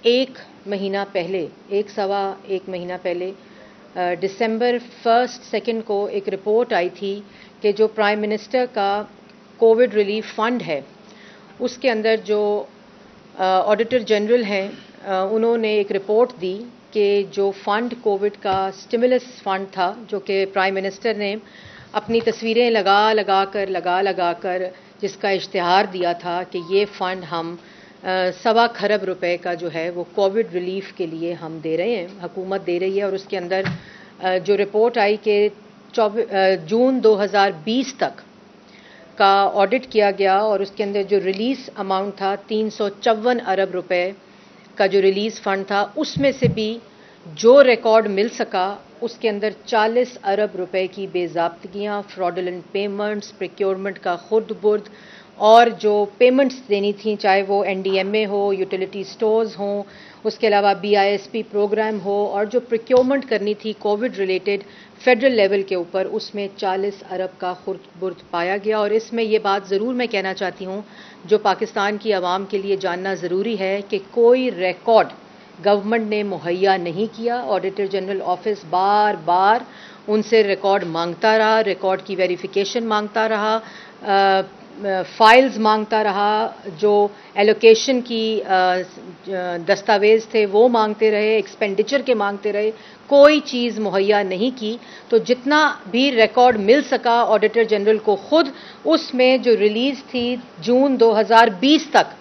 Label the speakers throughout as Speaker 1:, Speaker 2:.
Speaker 1: एक महीना पहले, सवा एक महीना पहले दिसंबर 1, 2 को एक रिपोर्ट आई थी कि जो प्राइम मिनिस्टर का कोविड रिलीफ फंड है उसके अंदर जो ऑडिटर जनरल हैं उन्होंने एक रिपोर्ट दी कि जो फंड कोविड का स्टिमुलस फंड था, जो कि प्राइम मिनिस्टर ने अपनी तस्वीरें लगा कर जिसका इश्तिहार दिया था कि ये फंड हम 1.25 खरब रुपए का जो है वो कोविड रिलीफ के लिए हम दे रहे हैं, हुकूमत दे रही है। और उसके अंदर जो रिपोर्ट आई कि जून 2020 तक का ऑडिट किया गया और उसके अंदर जो रिलीज अमाउंट था 354 अरब रुपए का जो रिलीज फंड था, उसमें से भी जो रिकॉर्ड मिल सका उसके अंदर 40 अरब रुपए की बेज़ाब्तगियाँ, फ्रॉडुलेंट पेमेंट्स, प्रोक्योरमेंट का खुर्द-बुर्द और जो पेमेंट्स देनी थी, चाहे वो एनडीएमए हो, यूटिलिटी स्टोर्स हों, उसके अलावा बीआईएसपी प्रोग्राम हो, और जो प्रोक्योरमेंट करनी थी कोविड रिलेटेड फेडरल लेवल के ऊपर, उसमें 40 अरब का खुर्द-बुर्द पाया गया। और इसमें ये बात ज़रूर मैं कहना चाहती हूँ जो पाकिस्तान की आवाम के लिए जानना ज़रूरी है कि कोई रिकॉर्ड गवर्नमेंट ने मुहैया नहीं किया। ऑडिटर जनरल ऑफिस बार बार उनसे रिकॉर्ड मांगता रहा, रिकॉर्ड की वेरिफिकेशन मांगता रहा, फाइल्स मांगता रहा, जो एलोकेशन की दस्तावेज़ थे वो मांगते रहे, एक्सपेंडिचर के मांगते रहे, कोई चीज़ मुहैया नहीं की। तो जितना भी रिकॉर्ड मिल सका ऑडिटर जनरल को खुद, उसमें जो रिलीज़ थी जून 2020 तक,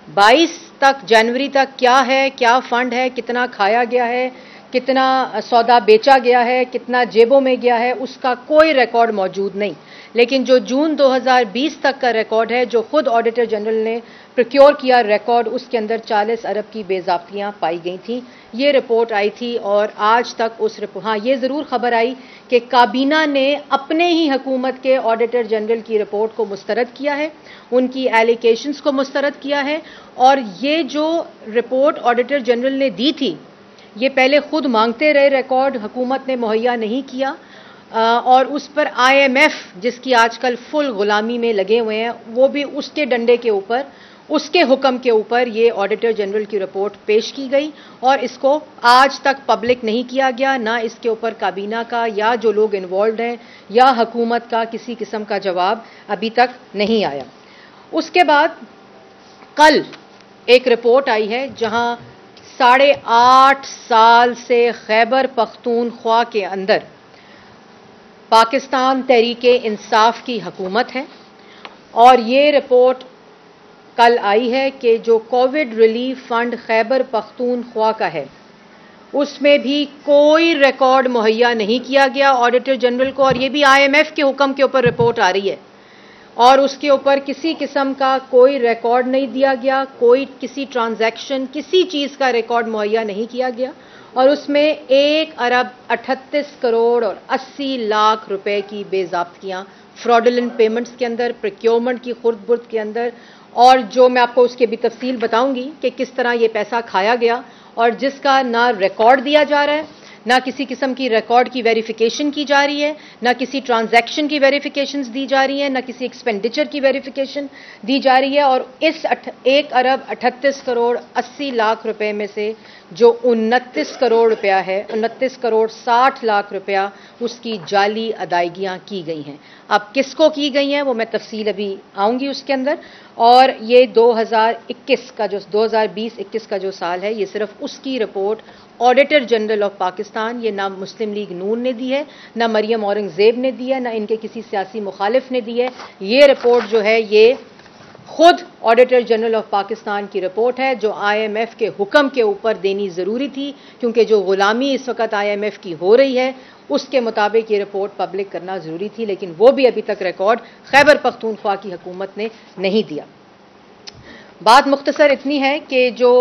Speaker 1: 22 तक, जनवरी तक क्या है, क्या फ़ंड है, कितना खाया गया है, कितना सौदा बेचा गया है, कितना जेबों में गया है, उसका कोई रिकॉर्ड मौजूद नहीं। लेकिन जो जून 2020 तक का रिकॉर्ड है, जो खुद ऑडिटर जनरल ने प्रोक्योर किया रिकॉर्ड, उसके अंदर 40 अरब की बेज़ाब्तियाँ पाई गई थी। ये रिपोर्ट आई थी और आज तक उस रिपोर्ट, हाँ ये ज़रूर खबर आई कि काबीना ने अपने ही हुकूमत के ऑडिटर जनरल की रिपोर्ट को मुस्तरद किया है, उनकी एलिगेशंस को मुस्तरद किया है। और ये जो रिपोर्ट ऑडिटर जनरल ने दी थी, ये पहले खुद मांगते रहे रिकॉर्ड, हुकूमत ने मुहैया नहीं किया, और उस पर आईएमएफ जिसकी आजकल फुल गुलामी में लगे हुए हैं, वो भी उसके डंडे के ऊपर, उसके हुक्म के ऊपर ये ऑडिटर जनरल की रिपोर्ट पेश की गई और इसको आज तक पब्लिक नहीं किया गया। ना इसके ऊपर काबीना का या जो लोग इन्वॉल्व हैं या हुकूमत का किसी किस्म का जवाब अभी तक नहीं आया। उसके बाद कल एक रिपोर्ट आई है जहां 8.5 साल से खैबर पख्तूनख्वा के अंदर पाकिस्तान तहरीके इंसाफ की हुकूमत है, और ये रिपोर्ट कल आई है कि जो Covid relief fund Khyber Pakhtunkhwa का है उसमें भी कोई रिकॉर्ड मुहैया नहीं किया गया ऑडिटर जनरल को। और ये भी आईएमएफ के हुक्म के ऊपर रिपोर्ट आ रही है और उसके ऊपर किसी किस्म का कोई रिकॉर्ड नहीं दिया गया, कोई किसी ट्रांजैक्शन, किसी चीज़ का रिकॉर्ड मुहैया नहीं किया गया। और उसमें 1 अरब 38 करोड़ और 80 लाख रुपए की बेज़ाब्तियाँ फ्रॉडुलेंट पेमेंट्स के अंदर, प्रोक्योरमेंट की खुर्द-बुर्द के अंदर, और जो मैं आपको उसके भी तफसील बताऊंगी कि किस तरह ये पैसा खाया गया और जिसका ना रिकॉर्ड दिया जा रहा है, ना किसी किस्म की रिकॉर्ड की वेरिफिकेशन की जा रही है, ना किसी ट्रांजैक्शन की वेरिफिकेशंस दी जा रही है, ना किसी एक्सपेंडिचर की वेरिफिकेशन दी जा रही है। और इस 1 अरब 38 करोड़ 80 लाख रुपए में से जो 29 करोड़ रुपया है, 29 करोड़ 60 लाख रुपया उसकी जाली अदायगियाँ की गई हैं। अब किसको की गई हैं वो मैं तफसील अभी आऊँगी उसके अंदर। और ये 2021 का जो 2020-21 का जो साल है, ये सिर्फ उसकी report auditor general of Pakistan, ये ना मुस्लिम लीग नून ने दी है, ना मरियम औरंगजेब ने दी है, ना इनके किसी सियासी मुखालिफ ने दी है। ये रिपोर्ट जो है ये खुद ऑडिटर जनरल ऑफ पाकिस्तान की रिपोर्ट है, जो आईएमएफ के हुक्म के ऊपर देनी ज़रूरी थी, क्योंकि जो गुलामी इस वक्त आईएमएफ की हो रही है उसके मुताबिक ये रिपोर्ट पब्लिक करना ज़रूरी थी, लेकिन वो भी अभी तक रिकॉर्ड खैबर पख्तूनख्वा की हुकूमत ने नहीं दिया। बात मुख्तसर इतनी है कि जो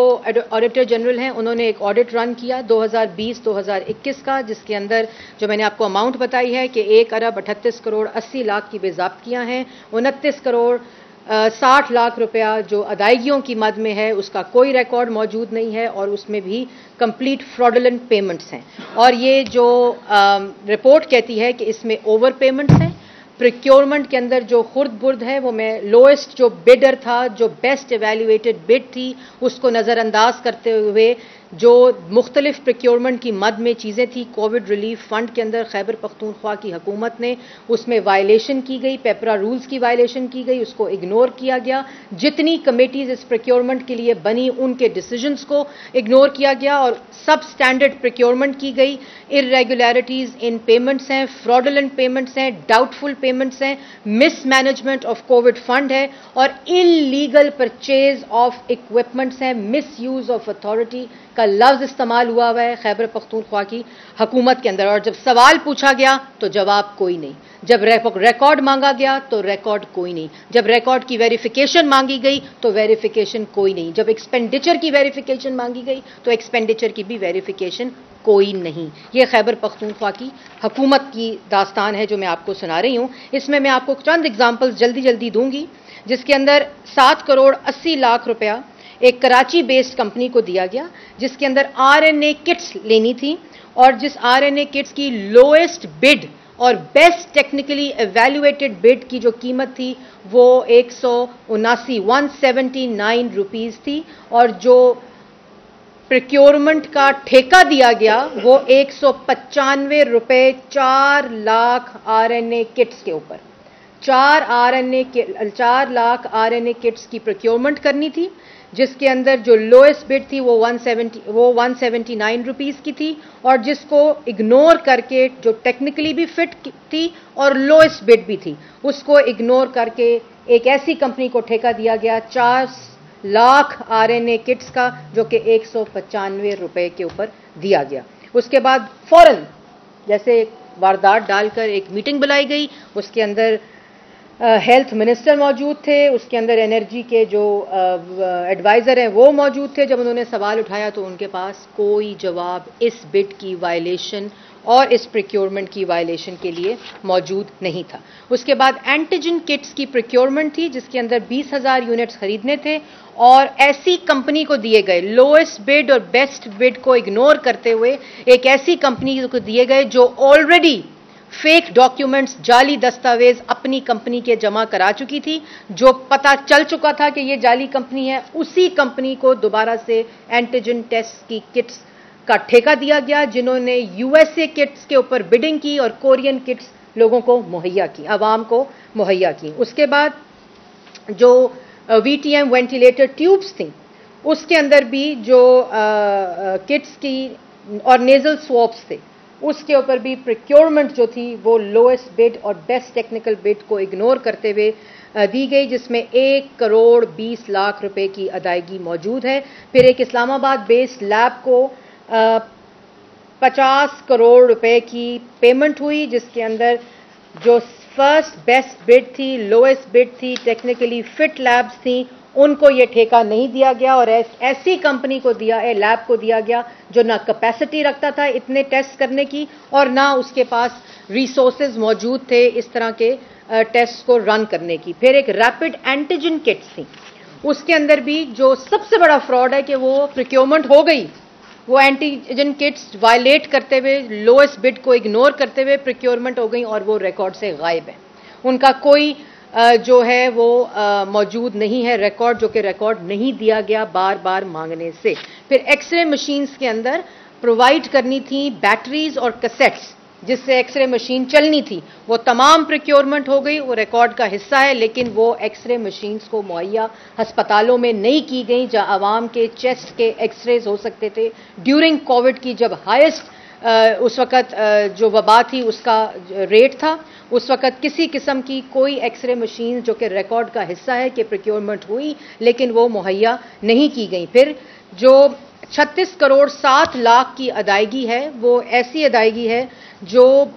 Speaker 1: ऑडिटर जनरल हैं उन्होंने एक ऑडिट रन किया 2020-2021 का, जिसके अंदर जो मैंने आपको अमाउंट बताई है कि 1 अरब 38 करोड़ 80 लाख की बेज़ाब्तियाँ हैं, 29 करोड़ 60 लाख रुपया जो अदायगियों की मद में है उसका कोई रिकॉर्ड मौजूद नहीं है, और उसमें भी कंप्लीट फ्रॉडुलेंट पेमेंट्स हैं। और ये जो रिपोर्ट कहती है कि इसमें ओवर पेमेंट्स हैं, प्रिक्योरमेंट के अंदर जो खुर्द बुर्द है वो मैं लोएस्ट जो बिडर था, जो बेस्ट एवेल्युएटेड बिड थी, उसको नज़रअंदाज करते हुए जो मुख्तलिफ प्रिक्योरमेंट की मद में चीज़ें थी कोविड रिलीफ फंड के अंदर खैबर पख्तूनख्वा की हुकूमत ने उसमें वायलेशन की गई, पेपरा रूल्स की वायलेशन की गई, उसको इग्नोर किया गया। जितनी कमेटीज इस प्रिक्योरमेंट के लिए बनी उनके डिसीजंस को इग्नोर किया गया और सब स्टैंडर्ड प्रिक्योरमेंट की गई। इरेगुलरिटीज इन पेमेंट्स हैं, फ्रॉडुलेंट पेमेंट्स हैं, डाउटफुल पेमेंट्स हैं, मिसमैनेजमेंट ऑफ कोविड फंड है और इलीगल परचेज ऑफ इक्विपमेंट्स हैं, मिस यूज ऑफ अथॉरिटी का लफ्ज इस्तेमाल हुआ है खैबर पख्तूनख्वा की हुकूमत के अंदर। और जब सवाल पूछा गया तो जवाब कोई नहीं, जब रिकॉर्ड मांगा गया तो रिकॉर्ड कोई नहीं, जब रिकॉर्ड की वेरिफिकेशन मांगी गई तो वेरिफिकेशन कोई नहीं, जब एक्सपेंडिचर की वेरिफिकेशन मांगी गई तो एक्सपेंडिचर की भी वेरिफिकेशन कोई नहीं। ये खैबर पख्तूनख्वा की हुकूमत की दास्तान है जो मैं आपको सुना रही हूं। इसमें मैं आपको चंद एग्जाम्पल्स जल्दी जल्दी दूंगी, जिसके अंदर 7 करोड़ 80 लाख रुपया एक कराची बेस्ड कंपनी को दिया गया, जिसके अंदर आरएनए किट्स लेनी थी और जिस आरएनए किट्स की लोएस्ट बिड और बेस्ट टेक्निकली एवेल्युएटेड बिड की जो कीमत थी वो 179 रुपीस थी और जो प्रिक्योरमेंट का ठेका दिया गया वो 195 रुपए 4 लाख आरएनए किट्स के ऊपर। 4 लाख आरएनए किट्स की प्रिक्योरमेंट करनी थी, जिसके अंदर जो लोएस्ट बिड थी वो 179 रुपीस की थी और जिसको इग्नोर करके जो टेक्निकली भी फिट थी और लोएस्ट बिड भी थी उसको इग्नोर करके एक ऐसी कंपनी को ठेका दिया गया 4 लाख आरएनए किट्स का, जो कि 195 रुपए के ऊपर दिया गया। उसके बाद फौरन जैसे वारदात डालकर एक मीटिंग बुलाई गई, उसके अंदर हेल्थ मिनिस्टर मौजूद थे, उसके अंदर एनर्जी के जो एडवाइज़र हैं वो मौजूद थे। जब उन्होंने सवाल उठाया तो उनके पास कोई जवाब इस बिड की वायलेशन और इस प्रिक्योरमेंट की वायलेशन के लिए मौजूद नहीं था। उसके बाद एंटीजन किट्स की प्रिक्योरमेंट थी, जिसके अंदर 20,000 यूनिट्स खरीदने थे और ऐसी कंपनी को दिए गए, लोएस्ट बिड और बेस्ट बिड को इग्नोर करते हुए एक ऐसी कंपनी को दिए गए जो ऑलरेडी फेक डॉक्यूमेंट्स, जाली दस्तावेज अपनी कंपनी के जमा करा चुकी थी। जो पता चल चुका था कि ये जाली कंपनी है, उसी कंपनी को दोबारा से एंटीजन टेस्ट की किट्स का ठेका दिया गया, जिन्होंने यूएसए किट्स के ऊपर बिडिंग की और कोरियन किट्स लोगों को मुहैया की, आवाम को मुहैया की। उसके बाद जो वीटीएम वेंटिलेटर ट्यूब्स थी उसके अंदर भी जो किट्स की और नेजल स्वॉप्स थे उसके ऊपर भी प्रिक्योरमेंट जो थी वो लोएस्ट बिड और बेस्ट टेक्निकल बिड को इग्नोर करते हुए दी गई, जिसमें 1 करोड़ 20 लाख रुपए की अदायगी मौजूद है। फिर एक इस्लामाबाद बेस्ड लैब को 50 करोड़ रुपए की पेमेंट हुई, जिसके अंदर जो फर्स्ट बेस्ट बिड थी, लोएस्ट बिड थी, टेक्निकली फिट लैब्स थी, उनको ये ठेका नहीं दिया गया और ऐसी कंपनी को दिया, लैब को दिया गया जो ना कैपेसिटी रखता था इतने टेस्ट करने की और ना उसके पास रिसोर्सेज मौजूद थे इस तरह के टेस्ट को रन करने की। फिर एक रैपिड एंटीजन किट्स थी, उसके अंदर भी जो सबसे बड़ा फ्रॉड है कि वो प्रिक्योरमेंट हो गई, वो एंटीजन किट्स वायलेट करते हुए, लोएस्ट बिड को इग्नोर करते हुए प्रिक्योरमेंट हो गई और वो रिकॉर्ड से गायब है। उनका कोई जो है वो मौजूद नहीं है रिकॉर्ड, जो कि रिकॉर्ड नहीं दिया गया बार बार मांगने से। फिर एक्सरे मशीन्स के अंदर प्रोवाइड करनी थी बैटरीज और कैसेट्स जिससे एक्सरे मशीन चलनी थी, वो तमाम प्रिक्योरमेंट हो गई, वो रिकॉर्ड का हिस्सा है, लेकिन वो एक्सरे मशीन्स को मुहैया अस्पतालों में नहीं की गई जहां आवाम के चेस्ट के एक्सरेज हो सकते थे। ड्यूरिंग कोविड की जब हाईएस्ट उस वक़्त जो वबा थी उसका रेट था, उस वक़्त किसी किस्म की कोई एक्सरे मशीन जो कि रिकॉर्ड का हिस्सा है कि प्रिक्योरमेंट हुई लेकिन वो मुहैया नहीं की गई। फिर जो 36 करोड़ 7 लाख की अदायगी है, वो ऐसी अदायगी है जो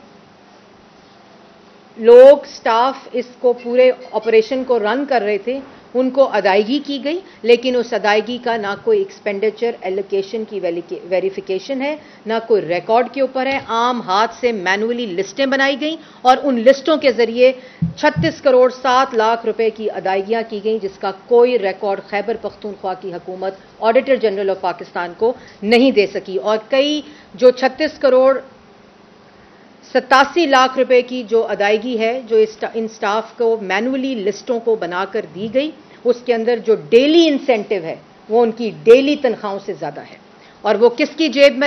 Speaker 1: लोग स्टाफ इसको पूरे ऑपरेशन को रन कर रहे थे उनको अदायगी की गई, लेकिन उस अदायगी का ना कोई एक्सपेंडिचर एलोकेशन की वेरिफिकेशन है, ना कोई रिकॉर्ड के ऊपर है। आम हाथ से मैनुअली लिस्टें बनाई गई और उन लिस्टों के जरिए 36 करोड़ 7 लाख रुपए की अदायगियां की गई, जिसका कोई रिकॉर्ड खैबर पख्तूनख्वा की हुकूमत ऑडिटर जनरल ऑफ पाकिस्तान को नहीं दे सकी। और कई जो 36 करोड़ 87 लाख रुपए की जो अदायगी है, जो इन स्टाफ को मैनुअली लिस्टों को बनाकर दी गई, उसके अंदर जो डेली इंसेंटिव है वो उनकी डेली तनख्वाहों से ज़्यादा है। और वो किसकी जेब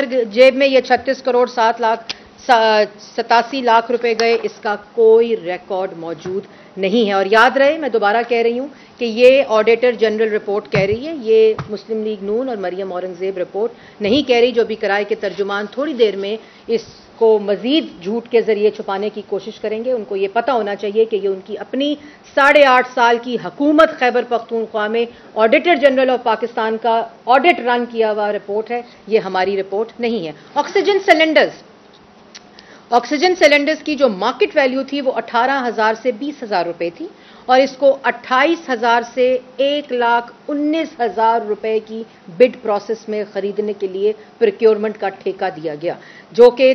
Speaker 1: में ये 36 करोड़ 87 लाख रुपए गए, इसका कोई रिकॉर्ड मौजूद नहीं है। और याद रहे, मैं दोबारा कह रही हूं कि ये ऑडिटर जनरल रिपोर्ट कह रही है, ये मुस्लिम लीग नून और मरियम औरंगजेब रिपोर्ट नहीं कह रही, जो भी किराए के तर्जुमान थोड़ी देर में इसको मजीद झूठ के जरिए छुपाने की कोशिश करेंगे। उनको ये पता होना चाहिए कि ये उनकी अपनी 8.5 साल की हुकूमत खैबर पख्तूनख्वा में ऑडिटर जनरल ऑफ पाकिस्तान का ऑडिट रन किया हुआ रिपोर्ट है, ये हमारी रिपोर्ट नहीं है। ऑक्सीजन सिलेंडर्स की जो मार्केट वैल्यू थी वो 18,000 से 20,000 रुपए थी, और इसको 28,000 से 1,19,000 रुपए की बिड प्रोसेस में खरीदने के लिए प्रोक्योरमेंट का ठेका दिया गया, जो कि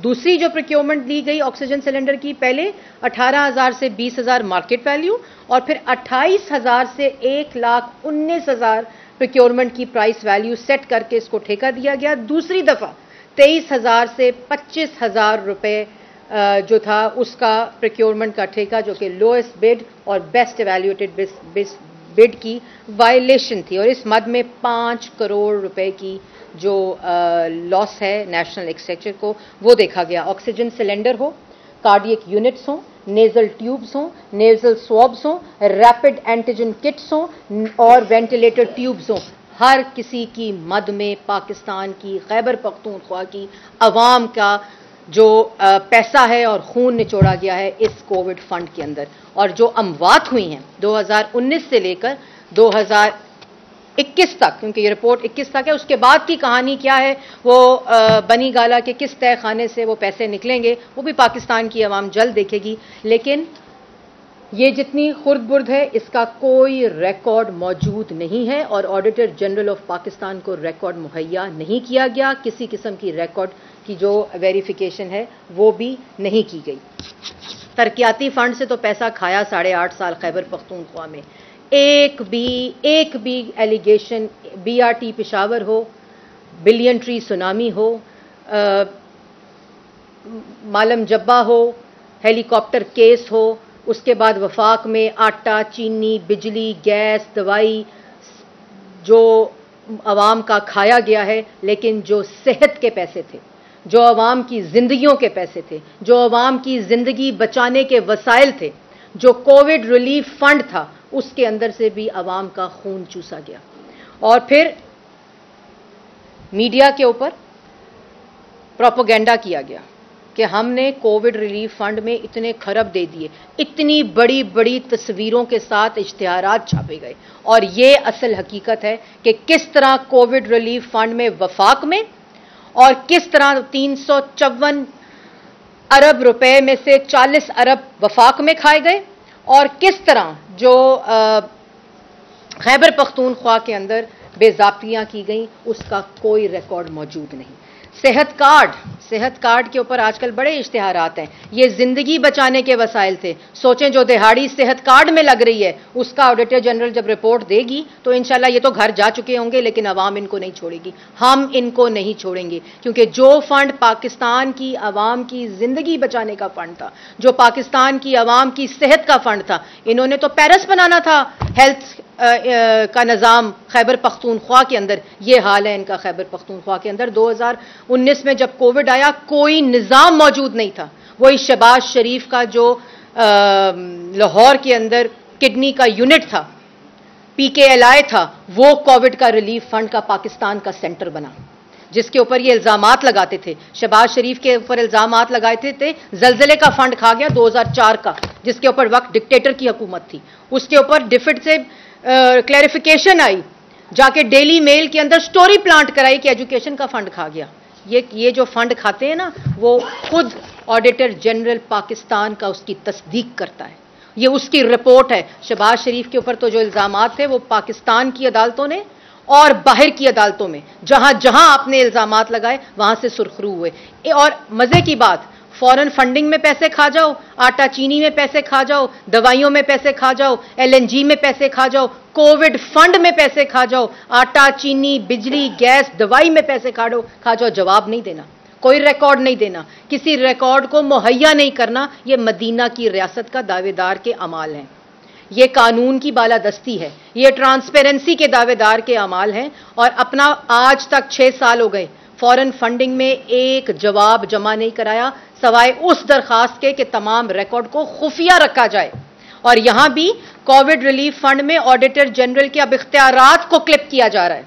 Speaker 1: दूसरी जो प्रोक्योरमेंट दी गई ऑक्सीजन सिलेंडर की, पहले 18,000 से 20,000 मार्केट वैल्यू और फिर 28,000 से 1,19,000 प्रोक्योरमेंट की प्राइस वैल्यू सेट करके इसको ठेका दिया गया। दूसरी दफा 23,000 से 25,000 रुपए जो था उसका प्रोक्योरमेंट का ठेका, जो कि लोएस्ट बिड और बेस्ट एवैल्यूएटेड बिड की वायलेशन थी, और इस मद में 5 करोड़ रुपए की जो लॉस है नेशनल एक्सचेंजर को, वो देखा गया। ऑक्सीजन सिलेंडर हो, कार्डियक यूनिट्स हो, नेजल ट्यूब्स हो, नेजल स्वॉब्स हो, रैपिड एंटीजन किट्स हो और वेंटिलेटर ट्यूब्स हो, हर किसी की मद में पाकिस्तान की खैबर पख्तूनख्वा की अवाम का जो पैसा है और खून निचोड़ा गया है इस कोविड फंड के अंदर। और जो अमवात हुई हैं 2019 से लेकर 2021 तक, क्योंकि ये रिपोर्ट 21 तक है, उसके बाद की कहानी क्या है वो बनी गाला के किस तय खाने से वो पैसे निकलेंगे वो भी पाकिस्तान की अवाम जल्द देखेगी। लेकिन ये जितनी खुर्द-बुर्द है इसका कोई रिकॉर्ड मौजूद नहीं है, और ऑडिटर जनरल ऑफ पाकिस्तान को रिकॉर्ड मुहैया नहीं किया गया। किसी किस्म की रिकॉर्ड की जो वेरिफिकेशन है वो भी नहीं की गई। तरक्याती फंड से तो पैसा खाया 8.5 साल खैबर पख्तूनख्वा में। एक भी एलिगेशन, BRT पेशावर हो, बिलियन ट्री सुनामी हो, मालम जब्बा हो, हेलीकॉप्टर केस हो, उसके बाद वफाक में आटा, चीनी, बिजली, गैस, दवाई जो अवाम का खाया गया है, लेकिन जो सेहत के पैसे थे, जो अवाम की जिंदगियों के पैसे थे, जो अवाम की जिंदगी बचाने के वसाइल थे, जो कोविड रिलीफ फंड था, उसके अंदर से भी अवाम का खून चूसा गया। और फिर मीडिया के ऊपर प्रोपेगेंडा किया गया कि हमने कोविड रिलीफ फंड में इतने खरब दे दिए, इतनी बड़ी बड़ी तस्वीरों के साथ इश्तिहारात छापे गए, और ये असल हकीकत है कि किस तरह कोविड रिलीफ फंड में वफाक में और किस तरह 354 अरब रुपए में से 40 अरब वफाक में खाए गए, और किस तरह जो खैबर पख्तूनख्वा के अंदर बेज़ाब्तियां की गई उसका कोई रिकॉर्ड मौजूद नहीं। सेहत कार्ड के ऊपर आजकल बड़े इश्तिहारात हैं, ये जिंदगी बचाने के वसाइल थे। सोचें जो दिहाड़ी सेहत कार्ड में लग रही है उसका ऑडिटर जनरल जब रिपोर्ट देगी तो इंशाल्लाह ये तो घर जा चुके होंगे, लेकिन अवाम इनको नहीं छोड़ेगी, हम इनको नहीं छोड़ेंगे, क्योंकि जो फंड पाकिस्तान की अवाम की जिंदगी बचाने का फंड था, जो पाकिस्तान की अवाम की सेहत का फंड था, इन्होंने तो पेरिस बनाना था हेल्थ का निज़ाम खैबर पख्तूनख्वा के अंदर। ये हाल है इनका खैबर पख्तूनख्वा के अंदर। 2019 में जब कोविड आया कोई निज़ाम मौजूद नहीं था। वही शहबाज शरीफ का जो लाहौर के अंदर किडनी का यूनिट था, PKLI था, वो कोविड का रिलीफ फंड का पाकिस्तान का सेंटर बना, जिसके ऊपर ये इल्जामात लगाते थे। शहबाज शरीफ के ऊपर इल्जामात लगाए थे जलजले का फंड खा गया 2004 का, जिसके ऊपर वक्त डिक्टेटर की हुकूमत थी। उसके ऊपर डिफिट से क्लैरिफिकेशन आई, जाके डेली मेल के अंदर स्टोरी प्लांट कराई कि एजुकेशन का फंड खा गया। ये जो फंड खाते हैं ना, वो खुद ऑडिटर जनरल पाकिस्तान का उसकी तस्दीक करता है, ये उसकी रिपोर्ट है। शहबाज शरीफ के ऊपर तो जो इल्जामात थे वो पाकिस्तान की अदालतों ने और बाहर की अदालतों में जहां जहां आपने इल्जामात लगाए वहां से सुरखरू हुए। और मजे की बात, फॉरेन फंडिंग में पैसे खा जाओ, आटा चीनी में पैसे खा जाओ, दवाइयों में पैसे खा जाओ, LNG में पैसे खा जाओ, कोविड फंड में पैसे खा जाओ, आटा चीनी, बिजली, गैस, दवाई में पैसे खा जाओ, जवाब नहीं देना। کوئی ریکارڈ نہیں دینا، کسی ریکارڈ کو مہیا نہیں کرنا، یہ مدینہ کی ریاست کا دعوے دار کے اعمال ہیں، یہ قانون کی بالادستی ہے، یہ ٹرانسپیرنسی کے دعوے دار کے اعمال ہیں۔ اور اپنا آج تک 6 سال ہو گئے فورن فنڈنگ میں ایک جواب جمع نہیں کرایا سوائے اس درخواست کے کہ تمام ریکارڈ کو خفیہ رکھا جائے۔ اور یہاں بھی کووڈ ریلیف فنڈ میں آڈیٹر جنرل کے اب اختیارات کو کلپ کیا جا رہا ہے،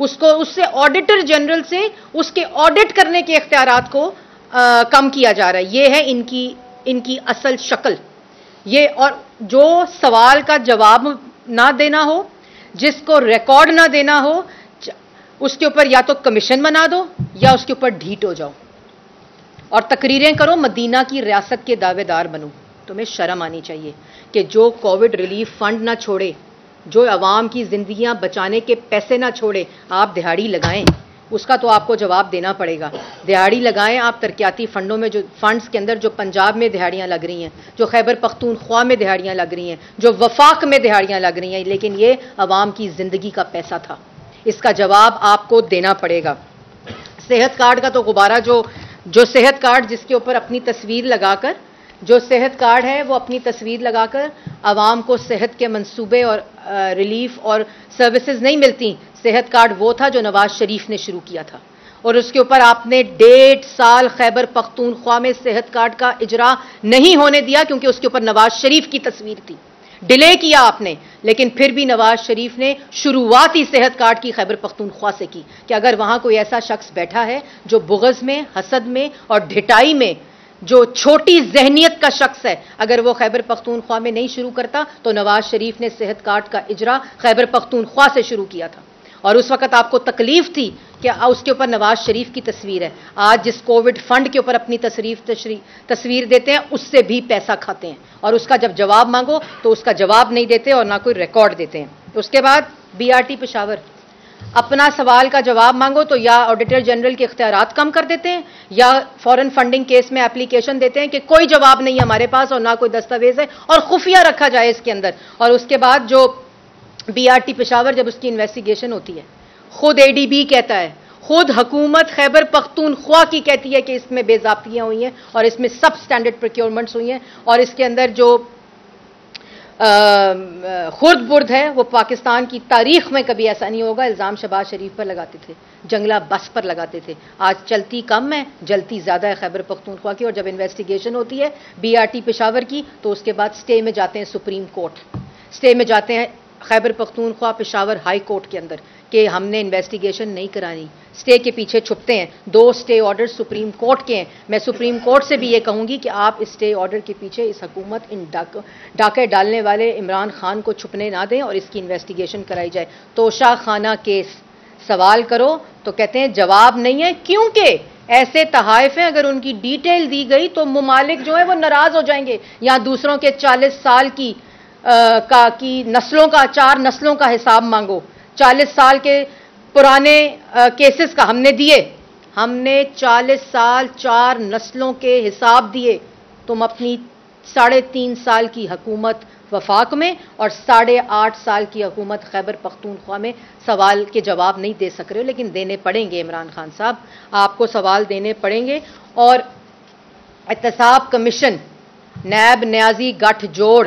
Speaker 1: اس سے آڈیٹر جنرل سے اس کے آڈٹ کرنے کے اختیارات کو کم کیا جا رہا ہے۔ یہ ہے ان کی اصل شکل۔ یہ اور جو سوال کا جواب نہ دینا ہو، جس کو ریکارڈ نہ دینا ہو، اس کے اوپر یا تو کمیشن بنا دو یا اس کے اوپر ڈھیٹ ہو جاؤ اور تقریریں کرو، مدینہ کی ریاست کے دعوے دار بنو۔ تمہیں شرم آنی چاہیے کہ جو کووڈ ریلیف فنڈ نہ چھوڑے، جو عوام کی زندگیاں بچانے کے پیسے نہ چھوڑے، آپ دہاڑی لگائیں، اس کا تو آپ کو جواب دینا پڑے گا۔ دہاڑی لگائیں آپ ترقیاتی فنڈوں میں، جو فنڈز کے اندر جو پنجاب میں دہاڑیاں لگ رہی ہیں، جو خیبر پختونخوا میں دہاڑیاں لگ رہی ہیں، جو وفاق میں دہاڑیاں لگ رہی ہیں، لیکن یہ عوام کی زندگی کا پیسہ تھا، اس کا جواب آپ کو دینا پڑے گا۔ صحت کارڈ کا تو غبارہ جو صحت کارڈ جس کے اوپر اپنی تصویر لگا کر، جو صحت کارڈ ہے وہ اپنی تصویر لگا کر عوام کو صحت کے منصوبے اور ریلیف اور سروسز نہیں ملتی۔ صحت کارڈ وہ تھا جو نواز شریف نے شروع کیا تھا، اور اس کے اوپر آپ نے 1.5 سال خیبر پختونخوا میں صحت کارڈ کا اجرا نہیں ہونے دیا کیونکہ اس کے اوپر نواز شریف کی تصویر تھی۔ ڈیلے کیا آپ نے، لیکن پھر بھی نواز شریف نے شروعات ہی صحت کارڈ کی خیبر پختونخوا سے کی کہ اگر وہاں کوئی ایسا شخص بیٹھا ہے جو بغض میں، حسد میں اور ڈھٹائی میں، جو چھوٹی ذہنیت کا شخص ہے، اگر وہ خیبر پختونخوا میں نہیں شروع کرتا تو نواز شریف نے صحت کارڈ کا اجرا خیبر پختونخوا سے شروع کیا تھا۔ اور اس وقت آپ کو تکلیف تھی کہ اس کے اوپر نواز شریف کی تصویر ہے۔ آج جس کووڈ فنڈ کے اوپر اپنی تصویر دیتے ہیں اس سے بھی پیسہ کھاتے ہیں، اور اس کا جب جواب مانگو تو اس کا جواب نہیں دیتے اور نہ کوئی ریکارڈ دیتے ہیں۔ اس کے بعد BRT پشاور، اپنا سوال کا جواب مانگو تو یا آڈیٹر جنرل کے اختیارات کم کر دیتے ہیں یا فورن فنڈنگ کیس میں اپلیکیشن دیتے ہیں کہ کوئی جواب نہیں ہمارے پاس اور نہ کوئی دستاویز ہے اور خفیہ رکھا جائے اس کے اندر۔ اور اس کے بعد جو BRT پشاور جب اس کی انویسٹیگیشن ہوتی ہے، خود ADB کہتا ہے، خود حکومت خیبر پختونخوا کی کہتی ہے کہ اس میں بے ضابطگیاں ہوئی ہیں اور اس میں سب سٹینڈرڈ پروکیورمنٹس ہوئی ہیں، اور اس کے اندر جو خرد برد ہے وہ پاکستان کی تاریخ میں کبھی ایسا نہیں ہوگا۔ الزام شہباز شریف پر لگاتے تھے، جنگلہ بس پر لگاتے تھے، آج چلتی کم ہے، جلتی زیادہ ہے خیبر پختونخوا کی۔ اور جب انویسٹیگیشن ہوتی ہے BRT پشاور کی تو اس کے بعد سٹے میں جاتے ہیں سپریم کورٹ، سٹے میں جاتے ہیں خیبر پختونخوا پشاور ہائی کورٹ کے اندر کہ ہم نے انویسٹیگیشن نہیں کرانی، سٹے کے پیچھے چھپتے ہیں۔ 2 سٹے آرڈر سپریم کورٹ کے ہیں۔ میں سپریم کورٹ سے بھی یہ کہوں گی کہ آپ اس سٹے آرڈر کے پیچھے اس حکومت ان ڈاکے ڈالنے والے عمران خان کو چھپنے نہ دیں اور اس کی انویسٹیگیشن کرائی جائے۔ توشہ خانہ کیس سوال کرو تو کہتے ہیں جواب نہیں ہے، کیونکہ ایسے تحائف ہیں اگر ان کی ڈیٹیل دی گئی تو ممالک جو ہے وہ ناراض ہو جائیں گے۔ یا دوسروں کے 40 سال کی نسلوں کا، 4 نسلوں کا حساب مانگو، 40 سال کے پرانے کیسز کا ہم نے دیے، ہم نے 40 سال 4 نسلوں کے حساب دیے، تم اپنی 3.5 سال کی حکومت وفاق میں اور 8.5 سال کی حکومت خیبر پختونخوا میں سوال کے جواب نہیں دے سک رہے ہو، لیکن دینے پڑیں گے عمران خان صاحب، آپ کو سوال دینے پڑیں گے۔ اور احتساب کمیشن، نیب نیازی گٹھ جوڑ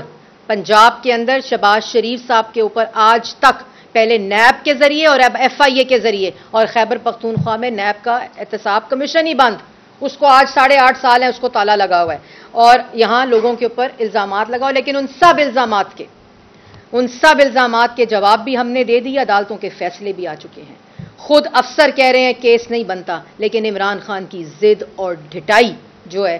Speaker 1: پنجاب کے اندر شہباز شریف صاحب کے اوپر آج تک پہلے نیب کے ذریعے اور اب FIA کے ذریعے، اور خیبر پختونخوا میں نیب کا احتساب کمیشن ہی بند، اس کو آج 8.5 سال ہیں، اس کو تالا لگا ہوا ہے، اور یہاں لوگوں کے اوپر الزامات لگاؤ، لیکن ان سب الزامات کے جواب بھی ہم نے دے دی، عدالتوں کے فیصلے بھی آ چکے ہیں۔ خود افسر کہہ رہے ہیں کیس نہیں بنتا، لیکن عمران خان کی ضد اور ڈھٹائی جو ہے،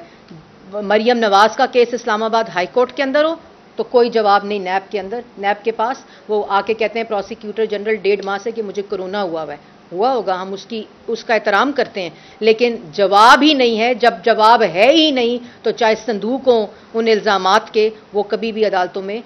Speaker 1: مریم نواز کا کیس اسلام آباد ہائی کورٹ کے اندر ہو تو کوئی جواب نہیں نیب کے اندر، نیب کے پاس، وہ آ کے کہتے ہیں پروسیکیوٹر جنرل 1.5 ماہ سے کہ مجھے کورونا ہوا ہوگا، ہم اس کا احترام کرتے ہیں، لیکن جواب ہی نہیں ہے۔ جب جواب ہے ہی نہیں تو چاہے صندوق ہوں ان الزامات کے، وہ کبھی بھی عدالتوں میں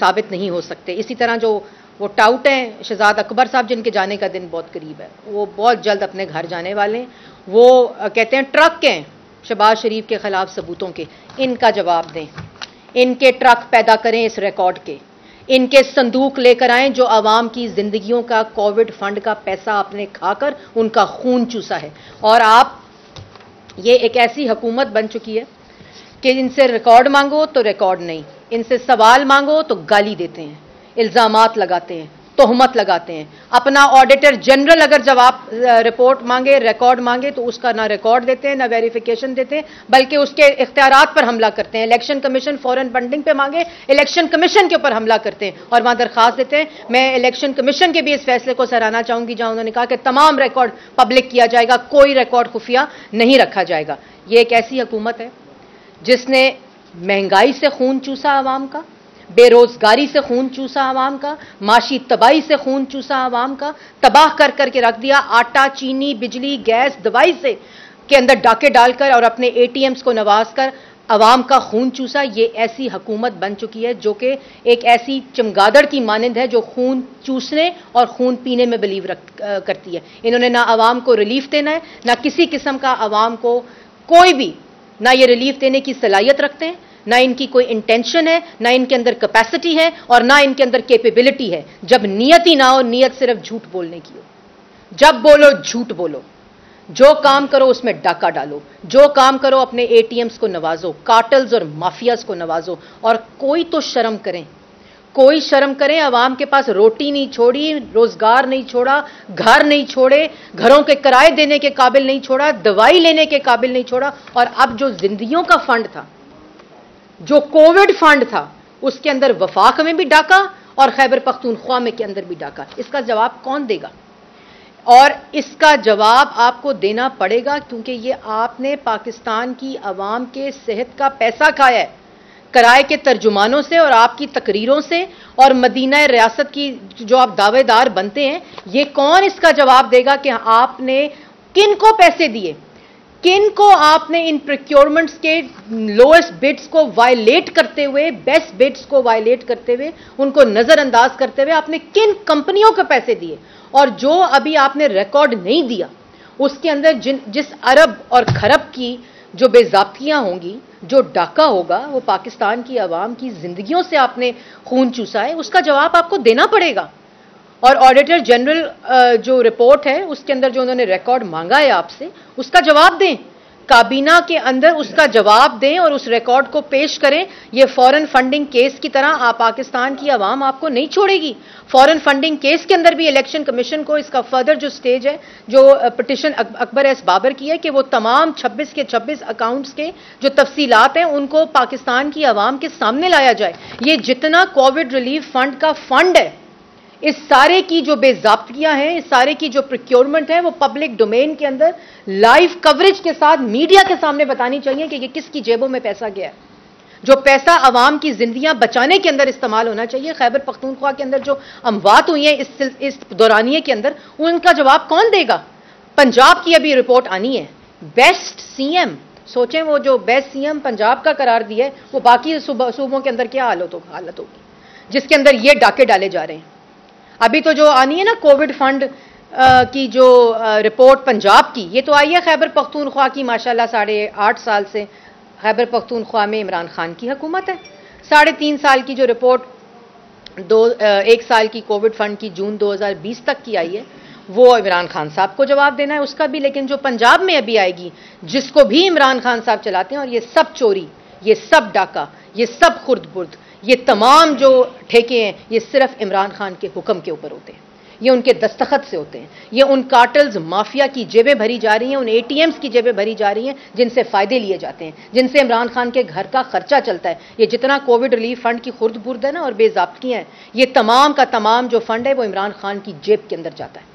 Speaker 1: ثابت نہیں ہو سکتے۔ اسی طرح جو وہ ٹاؤٹ ہیں شہزاد اکبر صاحب، جن کے جانے کا دن بہت قریب ہے، وہ بہت جلد اپنے گھر جانے والے ہیں، وہ کہتے ہیں ٹرک ہیں شہباز شریف کے خلاف ثبوتوں کے، ان کا جواب دیں، ان کے ٹرک پیدا کریں اس ریکارڈ کے، ان کے صندوق لے کر آئیں جو عوام کی زندگیوں کا کووڈ فنڈ کا پیسہ آپ نے کھا کر ان کا خون چوسا ہے۔ اور آپ یہ ایک ایسی حکومت بن چکی ہے کہ ان سے ریکارڈ مانگو تو ریکارڈ نہیں، ان سے سوال مانگو تو گالی دیتے ہیں، الزامات لگاتے ہیں، تہمت لگاتے ہیں. اپنا آڈیٹر جنرل اگر جواب رپورٹ مانگے، ریکارڈ مانگے تو اس کا نہ ریکارڈ دیتے ہیں، نہ ویریفیکیشن دیتے ہیں، بلکہ اس کے اختیارات پر حملہ کرتے ہیں. الیکشن کمیشن فورن فنڈنگ پہ مانگے، الیکشن کمیشن کے اوپر حملہ کرتے ہیں اور وہاں درخواست دیتے ہیں. میں الیکشن کمیشن کے بھی اس فیصلے کو سراہنا چاہوں گی جہاں انہوں نے کہا کہ تمام ریکارڈ پبلک کیا جائے گا، کوئی ریکارڈ خفیہ نہیں رکھا جائے گا. یہ ایک ایسی حکومت ہے جس نے مہنگائی سے خون چوسا عوام کا، بے روزگاری سے خون چوسا عوام کا، معاشی تباہی سے خون چوسا عوام کا، تباہ کر کر کے رکھ دیا. آٹا، چینی، بجلی، گیس، دوائی سے کے اندر ڈاکے ڈال کر اور اپنے اے ٹی ایمز کو نواز کر عوام کا خون چوسا. یہ ایسی حکومت بن چکی ہے جو کہ ایک ایسی چمگادڑ کی مانند ہے جو خون چوسنے اور خون پینے میں بلیو کرتی ہے. انہوں نے نہ عوام کو ریلیف دینا ہے، نہ کسی قسم کا عوام کو کوئی بھی، نہ یہ ریلیف دینے کی صلاحیت رکھتے ہیں، نہ ان کی کوئی انٹینشن ہے، نہ ان کے اندر کیپیسٹی ہے اور نہ ان کے اندر کیپیبلٹی ہے. جب نیت ہی نہ ہو، نیت صرف جھوٹ بولنے کی ہو. جب بولو جھوٹ بولو، جو کام کرو اس میں ڈاکہ ڈالو، جو کام کرو اپنے اے ٹی ایمز کو نوازو، کارٹلز اور مافیاز کو نوازو. اور کوئی تو شرم کریں، کوئی شرم کریں. عوام کے پاس روٹی نہیں چھوڑی، روزگار نہیں چھوڑا، گھر نہیں چھوڑے، گھروں کے کرائے دینے کے قابل نہیں چھوڑا، دوائی لینے کے قابل نہیں چھوڑا. اور اب جو زندگیوں کا فنڈ تھا، جو کووڈ فنڈ تھا، اس کے اندر وفاق میں بھی ڈاکہ اور خیبر پختونخوا میں کے اندر بھی ڈاکہ. اس کا جواب کون دے گا؟ اور اس کا جواب آپ کو دینا پڑے گا، کیونکہ یہ آپ نے پاکستان کی عوام کے صحت کا پیسہ کھایا ہے، کرائے کے ترجمانوں سے اور آپ کی تقریروں سے اور مدینہ ریاست کی جو آپ دعوے دار بنتے ہیں. یہ کون اس کا جواب دے گا کہ آپ نے کن کو پیسے دیے، کن کو آپ نے ان پروکیورمنٹس کے لوئسٹ بڈس کو وائلیٹ کرتے ہوئے، بیسٹ بڈس کو وائلیٹ کرتے ہوئے، ان کو نظر انداز کرتے ہوئے آپ نے کن کمپنیوں کو پیسے دیے. اور جو ابھی آپ نے ریکارڈ نہیں دیا، اس کے اندر جس ارب اور کھرب کی جو بے ضابطیاں ہوں گی، جو ڈاکہ ہوگا، وہ پاکستان کی عوام کی زندگیوں سے آپ نے خون چوسا ہے، اس کا جواب آپ کو دینا پڑے گا. اور آڈیٹر جنرل جو رپورٹ ہے اس کے اندر جو انہوں نے ریکارڈ مانگا ہے آپ سے، اس کا جواب دیں، کابینہ کے اندر اس کا جواب دیں اور اس ریکارڈ کو پیش کریں. یہ فورن فنڈنگ کیس کی طرح پاکستان کی عوام آپ کو نہیں چھوڑے گی. فورن فنڈنگ کیس کے اندر بھی الیکشن کمیشن کو اس کا فردر جو سٹیج ہے، جو پٹیشن اکبر ایس بابر کی ہے، کہ وہ تمام 26 کے 26 اکاؤنٹس کے جو تفصیلات ہیں ان کو پاکستان کی عوام کے سامنے لایا جائے. یہ جتنا کووڈ ریلیف فنڈ کا فنڈ ہے، اس سارے کی جو بے ضابطگیاں ہیں، اس سارے کی جو پروکیورمنٹ ہے، وہ پبلک ڈومین کے اندر لائیو کوریج کے ساتھ میڈیا کے سامنے بتانی چاہیے کہ یہ کس کی جیبوں میں پیسہ گیا ہے. جو پیسہ عوام کی زندگیاں بچانے کے اندر استعمال ہونا چاہیے. خیبر پختونخوا کے اندر جو اموات ہوئی ہیں اس دورانیے کے اندر، ان کا جواب کون دے گا؟ پنجاب کی ابھی رپورٹ آنی ہے، بیسٹ سی ایم. سوچیں وہ جو بیسٹ سی ایم پنجاب کا قرار دیا ہے، وہ باقی صوبوں کے اندر کیا حالت ہوگی جس کے اندر یہ ڈاکے ڈالے جا رہے ہیں. ابھی تو جو آنی ہے نا کووڈ فنڈ کی جو رپورٹ پنجاب کی، یہ تو آئی ہے خیبر پختونخوا کی. ماشاءاللہ 8.5 سال سے خیبر پختونخوا میں عمران خان کی حکومت ہے. 3.5 سال کی جو رپورٹ 1 سال کی کووڈ فنڈ کی جون 2020 تک کی آئی ہے، وہ عمران خان صاحب کو جواب دینا ہے اس کا بھی. لیکن جو پنجاب میں ابھی آئے گی، جس کو بھی عمران خان صاحب چلاتے ہیں، اور یہ سب چوری، یہ سب ڈاکہ، یہ سب خرد برد، یہ تمام جو ٹھیکے ہیں، یہ صرف عمران خان کے حکم کے اوپر ہوتے ہیں، یہ ان کے دستخط سے ہوتے ہیں. یہ ان کارٹلز مافیا کی جیبیں بھری جا رہی ہیں، ان اے ٹی ایمز کی جیبیں بھری جا رہی ہیں جن سے فائدے لیے جاتے ہیں، جن سے عمران خان کے گھر کا خرچہ چلتا ہے. یہ جتنا کووڈ ریلیف فنڈ کی خرد برد ہے نا اور بے ضابطگیاں ہیں، یہ تمام کا تمام جو فنڈ ہے وہ عمران خان کی جیب کے اندر جاتا ہے.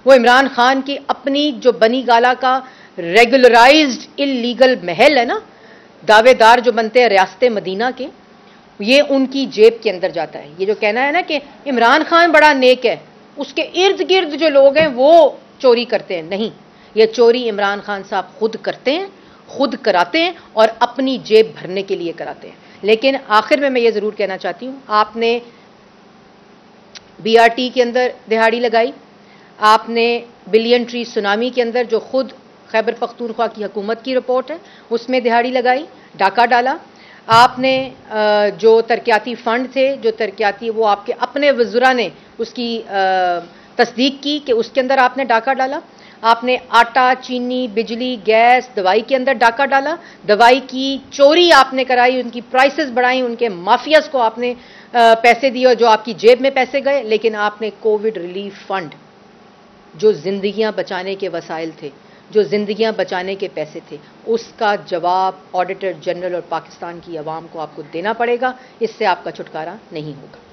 Speaker 1: وہ عمران خان کی اپنی جو بنی گالا کا ریگولرائزڈ اللیگل محل ہے نا، دعوے دار جو بنتے ہیں ریاست مدینہ کے، یہ ان کی جیب کے اندر جاتا ہے. یہ جو کہنا ہے نا کہ عمران خان بڑا نیک ہے، اس کے ارد گرد جو لوگ ہیں وہ چوری کرتے ہیں، نہیں، یہ چوری عمران خان صاحب خود کرتے ہیں، خود کراتے ہیں اور اپنی جیب بھرنے کے لیے کراتے ہیں. لیکن آخر میں یہ ضرور کہنا چاہتی ہوں، آپ نے بی آر ٹی کے اندر دہاڑی لگائی، آپ نے بلین ٹری سونامی کے اندر جو خود خیبر پختونخوا کی حکومت کی رپورٹ ہے اس میں دہاڑی لگائی، ڈاکہ ڈالا. آپ نے جو ترقیاتی فنڈ تھے، جو ترقیاتی، وہ آپ کے اپنے وزراء نے اس کی تصدیق کی کہ اس کے اندر آپ نے ڈاکہ ڈالا. آپ نے آٹا، چینی، بجلی، گیس، دوائی کے اندر ڈاکہ ڈالا، دوائی کی چوری آپ نے کرائی، ان کی پرائسز بڑھائیں، ان کے مافیاز کو آپ نے پیسے دیے اور جو آپ کی جیب میں پیسے گئے. لیکن آپ نے کووڈ ریلیف فنڈ جو زندگیاں بچانے کے وسائل تھے، جو زندگیاں بچانے کے پیسے تھے، اس کا جواب آڈیٹر جنرل اور پاکستان کی عوام کو آپ کو دینا پڑے گا. اس سے آپ کا چھٹکارا نہیں ہوگا.